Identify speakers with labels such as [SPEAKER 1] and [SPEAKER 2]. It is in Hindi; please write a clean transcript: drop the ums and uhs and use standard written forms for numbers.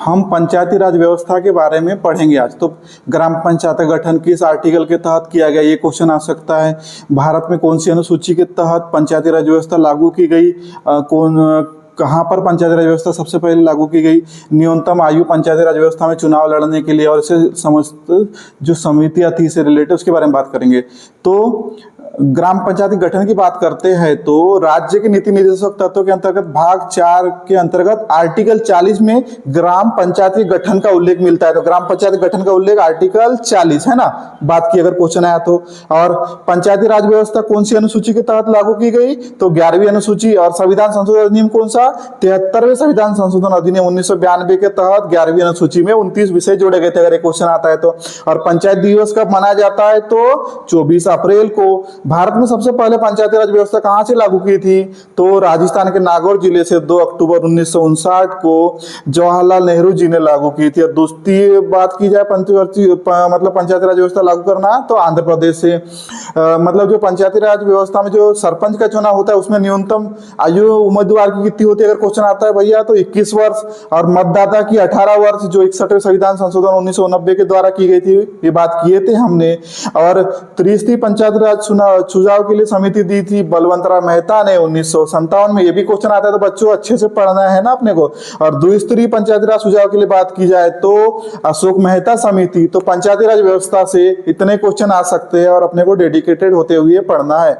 [SPEAKER 1] हम पंचायती राज व्यवस्था के बारे में पढ़ेंगे आज। तो ग्राम पंचायत का गठन किस आर्टिकल के तहत किया गया, ये क्वेश्चन आ सकता है। भारत में कौन सी अनुसूची के तहत पंचायती राज व्यवस्था लागू की गई, कहाँ पर पंचायती राज व्यवस्था सबसे पहले लागू की गई, न्यूनतम आयु पंचायती राज व्यवस्था में चुनाव लड़ने के लिए और इसे समस्त जो समितियाँ थी इससे रिलेटेड उसके बारे में बात करेंगे। तो ग्राम पंचायती गठन की बात करते हैं तो राज्य के नीति निर्देशक तत्वों के अंतर्गत भाग 4 के अंतर्गत आर्टिकल 40 में ग्राम पंचायती गठन का उल्लेख मिलता है। तो ग्राम पंचायती गठन का उल्लेख आर्टिकल 40 है ना, बात की अगर क्वेश्चन आया तो। और पंचायती राज व्यवस्था कौन सी अनुसूची के तहत लागू की गई, तो 11वीं अनुसूची। और संविधान संशोधन अधिनियम कौन सा, 73वें संविधान संशोधन अधिनियम 1992 के तहत 11वीं अनुसूची में 29 विषय जोड़े गए थे, अगर एक क्वेश्चन आता है तो। और पंचायत दिवस कब मनाया जाता है, तो 24 अप्रैल को। भारत में सबसे पहले पंचायती राज व्यवस्था कहां से लागू की थी, तो राजस्थान के नागौर जिले से 2 अक्टूबर 1959 को जवाहरलाल नेहरू जी ने लागू की थी। और दूसरी बात की जाए मतलब पंचायती राज व्यवस्था लागू करना, तो आंध्र प्रदेश से। मतलब जो पंचायती राज व्यवस्था में जो सरपंच का चुनाव होता है उसमें न्यूनतम आयु उम्मीदवार की कितनी होती है, अगर क्वेश्चन आता है भैया, तो 21 वर्ष। और मतदाता की 18 वर्ष, जो 61वें संविधान संशोधन 1990 के द्वारा की गई थी, ये बात किए थे हमने। और त्रिस्तरीय पंचायती राज सुझाव के लिए समिति दी थी बलवंतराव मेहता ने 1957 में। ये भी क्वेश्चन आता है तो बच्चों अच्छे से पढ़ना है ना अपने को। और द्विस्तरीय पंचायती राज सुझाव के लिए बात की जाए तो अशोक मेहता समिति। तो पंचायती राज व्यवस्था से इतने क्वेश्चन आ सकते हैं और अपने को डेडिकेटेड होते हुए पढ़ना है।